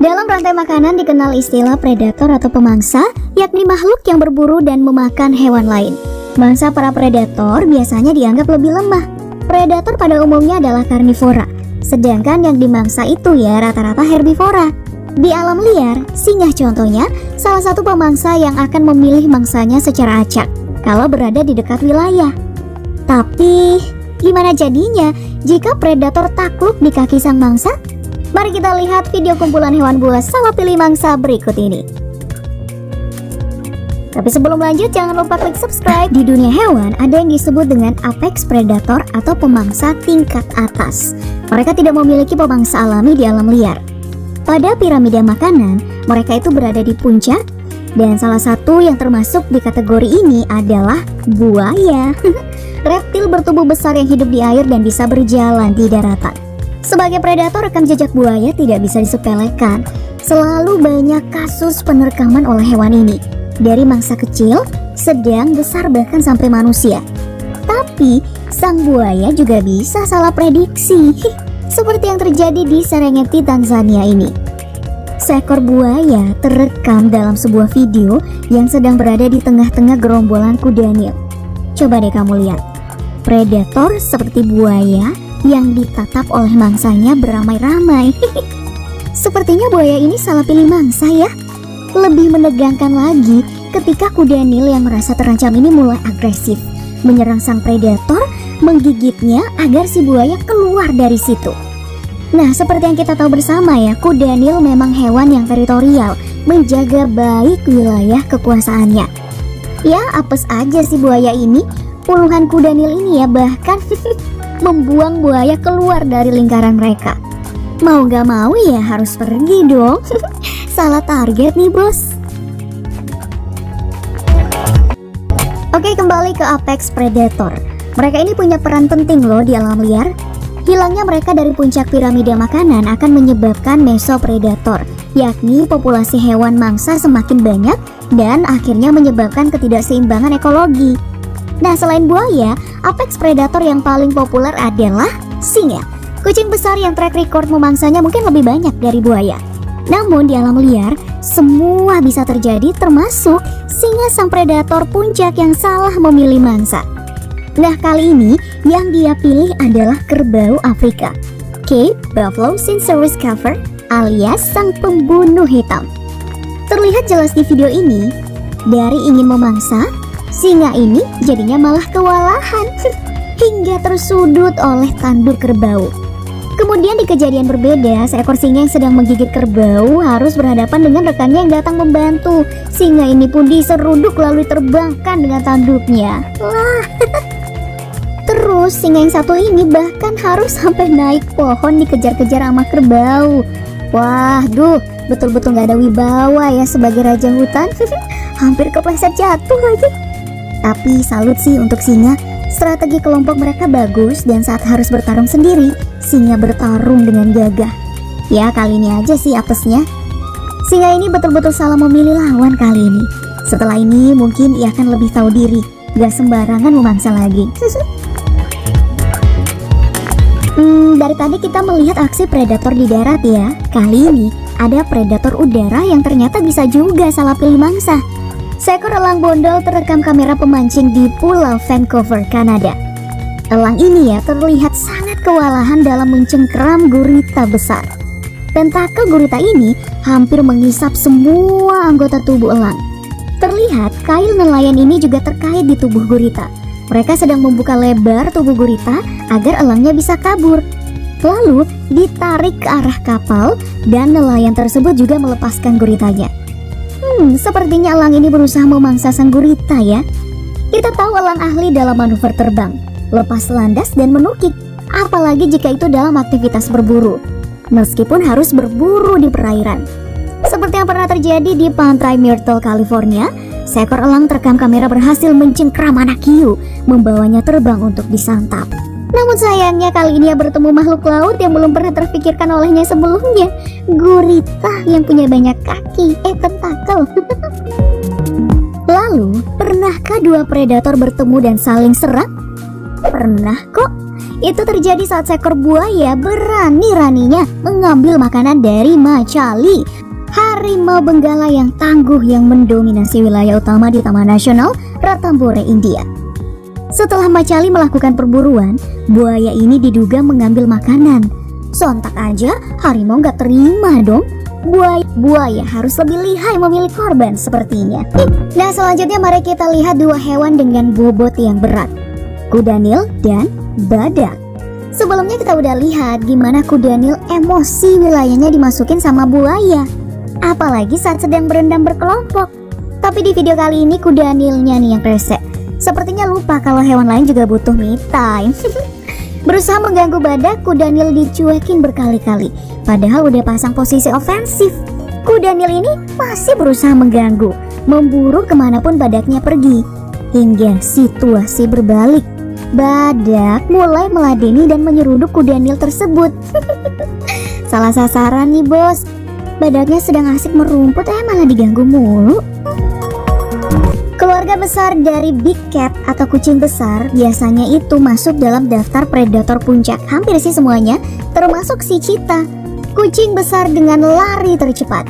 Dalam rantai makanan dikenal istilah predator atau pemangsa, yakni makhluk yang berburu dan memakan hewan lain. Mangsa para predator biasanya dianggap lebih lemah. Predator pada umumnya adalah karnivora, sedangkan yang dimangsa itu ya rata-rata herbivora. Di alam liar, singa contohnya salah satu pemangsa yang akan memilih mangsanya secara acak kalau berada di dekat wilayah. Tapi, gimana jadinya jika predator takluk di kaki sang mangsa? Mari kita lihat video kumpulan hewan buas salah pilih mangsa berikut ini. Tapi sebelum lanjut, jangan lupa klik subscribe. Di dunia hewan, ada yang disebut dengan apex predator atau pemangsa tingkat atas. Mereka tidak memiliki pemangsa alami di alam liar. Pada piramida makanan, mereka itu berada di puncak. Dan salah satu yang termasuk di kategori ini adalah buaya. Reptil bertubuh besar yang hidup di air dan bisa berjalan di daratan. Sebagai predator, rekam jejak buaya tidak bisa disepelekan. Selalu banyak kasus penerkaman oleh hewan ini, dari mangsa kecil, sedang, besar, bahkan sampai manusia. Tapi, sang buaya juga bisa salah prediksi, seperti yang terjadi di Serengeti, Tanzania ini. Seekor buaya terekam dalam sebuah video yang sedang berada di tengah-tengah gerombolan kuda Nil. Coba deh kamu lihat, predator seperti buaya yang ditatap oleh mangsanya beramai-ramai. Sepertinya buaya ini salah pilih mangsa ya. Lebih menegangkan lagi ketika kuda Nil yang merasa terancam ini mulai agresif, menyerang sang predator, menggigitnya agar si buaya keluar dari situ. Nah, seperti yang kita tahu bersama ya, kuda Nil memang hewan yang teritorial, menjaga baik wilayah kekuasaannya. Ya, apes aja si buaya ini. Puluhan kuda Nil ini ya bahkan membuang buaya keluar dari lingkaran mereka. Mau gak mau ya harus pergi dong. Salah target nih bos. Oke, kembali ke apex predator. Mereka ini punya peran penting loh di alam liar. Hilangnya mereka dari puncak piramida makanan akan menyebabkan mesopredator, yakni populasi hewan mangsa semakin banyak dan akhirnya menyebabkan ketidakseimbangan ekologi. Nah, selain buaya, apex predator yang paling populer adalah singa. Kucing besar yang track record memangsanya mungkin lebih banyak dari buaya. Namun di alam liar, semua bisa terjadi, termasuk singa sang predator puncak yang salah memilih mangsa. Nah, kali ini yang dia pilih adalah kerbau Afrika, Cape Buffalo Cincerus Cover alias sang pembunuh hitam. Terlihat jelas di video ini, dari ingin memangsa, singa ini jadinya malah kewalahan hingga tersudut oleh tanduk kerbau. Kemudian di kejadian berbeda, seekor singa yang sedang menggigit kerbau harus berhadapan dengan rekannya yang datang membantu. Singa ini pun diseruduk lalu terbangkan dengan tanduknya. Wah. Terus singa yang satu ini bahkan harus sampai naik pohon dikejar-kejar sama kerbau. Wah, betul-betul gak ada wibawa ya sebagai raja hutan. Hampir kepleset jatuh lagi. Tapi salut sih untuk singa, strategi kelompok mereka bagus dan saat harus bertarung sendiri, singa bertarung dengan gagah. Ya, kali ini aja sih apesnya. Singa ini betul-betul salah memilih lawan kali ini. Setelah ini mungkin ia akan lebih tahu diri, gak sembarangan memangsa lagi. Dari tadi kita melihat aksi predator di darat ya. Kali ini ada predator udara yang ternyata bisa juga salah pilih mangsa. Seekor elang bondol terekam kamera pemancing di Pulau Vancouver, Kanada. Elang ini ya terlihat sangat kewalahan dalam mencengkeram gurita besar. Tentakel gurita ini hampir mengisap semua anggota tubuh elang. Terlihat kail nelayan ini juga terkait di tubuh gurita. Mereka sedang membuka lebar tubuh gurita agar elangnya bisa kabur. Lalu ditarik ke arah kapal dan nelayan tersebut juga melepaskan guritanya. Sepertinya elang ini berusaha memangsa sang gurita ya. Kita tahu elang ahli dalam manuver terbang, lepas landas dan menukik, apalagi jika itu dalam aktivitas berburu, meskipun harus berburu di perairan. Seperti yang pernah terjadi di pantai Myrtle, California, seekor elang terekam kamera berhasil mencengkram anak hiu, membawanya terbang untuk disantap. Namun sayangnya kali ini ia bertemu makhluk laut yang belum pernah terfikirkan olehnya sebelumnya, gurita yang punya banyak kaki, tentakel. Lalu, pernahkah dua predator bertemu dan saling serang? Pernah kok. Itu terjadi saat seekor buaya berani-raninya mengambil makanan dari Macali, harimau benggala yang tangguh yang mendominasi wilayah utama di Taman Nasional Ranthambore, India. Setelah Macali melakukan perburuan, buaya ini diduga mengambil makanan. Sontak aja harimau gak terima dong. Buaya harus lebih lihai memilih korban sepertinya. Nah, selanjutnya mari kita lihat dua hewan dengan bobot yang berat, kuda Nil dan badak. Sebelumnya kita udah lihat gimana kuda Nil emosi wilayahnya dimasukin sama buaya, apalagi saat sedang berendam berkelompok. Tapi di video kali ini kuda Nilnya nih yang rese, sepertinya lupa kalau hewan lain juga butuh me time. Berusaha mengganggu badak, kuda Nil dicuekin berkali-kali, padahal udah pasang posisi ofensif. Kuda Nil ini masih berusaha mengganggu, memburu kemanapun badaknya pergi, hingga situasi berbalik. Badak mulai meladeni dan menyeruduk kuda Nil tersebut. Salah sasaran nih bos, badaknya sedang asik merumput malah diganggu mulu. Keluarga besar dari big cat atau kucing besar biasanya itu masuk dalam daftar predator puncak, hampir sih semuanya, termasuk si cheetah, kucing besar dengan lari tercepat.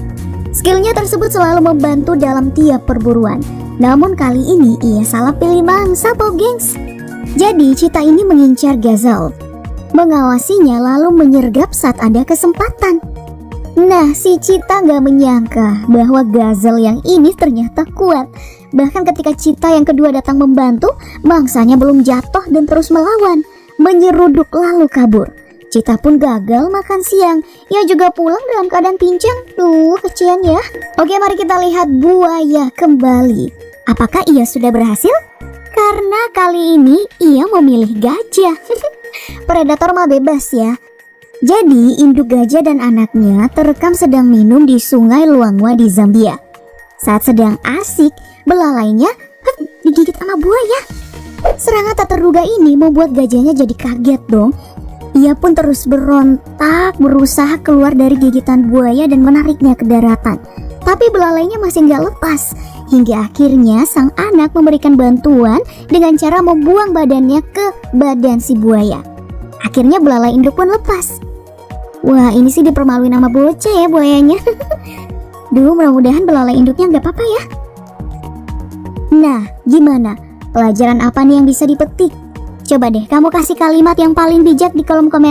Skillnya tersebut selalu membantu dalam tiap perburuan. Namun kali ini ia salah pilih mangsa, Pop Gengs. Jadi cheetah ini mengincar gazelle, mengawasinya lalu menyergap saat ada kesempatan. Nah, si cheetah gak menyangka bahwa gazelle yang ini ternyata kuat. Bahkan ketika cheetah yang kedua datang membantu, mangsanya belum jatuh dan terus melawan, menyeruduk lalu kabur. Cheetah pun gagal makan siang. Ia juga pulang dalam keadaan pincang. Tuh, kecian ya. Oke, mari kita lihat buaya kembali. Apakah ia sudah berhasil? Karena kali ini ia memilih gajah. Predator mah bebas ya. Jadi, induk gajah dan anaknya terekam sedang minum di sungai Luangwa di Zambia. Saat sedang asik, belalainya digigit sama buaya. Serangan tak terduga ini membuat gajahnya jadi kaget dong. Ia pun terus berontak, berusaha keluar dari gigitan buaya dan menariknya ke daratan. Tapi belalainya masih nggak lepas. Hingga akhirnya sang anak memberikan bantuan dengan cara membuang badannya ke badan si buaya. Akhirnya belalai induk pun lepas. Wah, ini sih dipermaluin sama bocah ya buayanya. Duh, mudah-mudahan belalai induknya nggak apa-apa ya. Nah, gimana? Pelajaran apa nih yang bisa dipetik? Coba deh kamu kasih kalimat yang paling bijak di kolom komentar.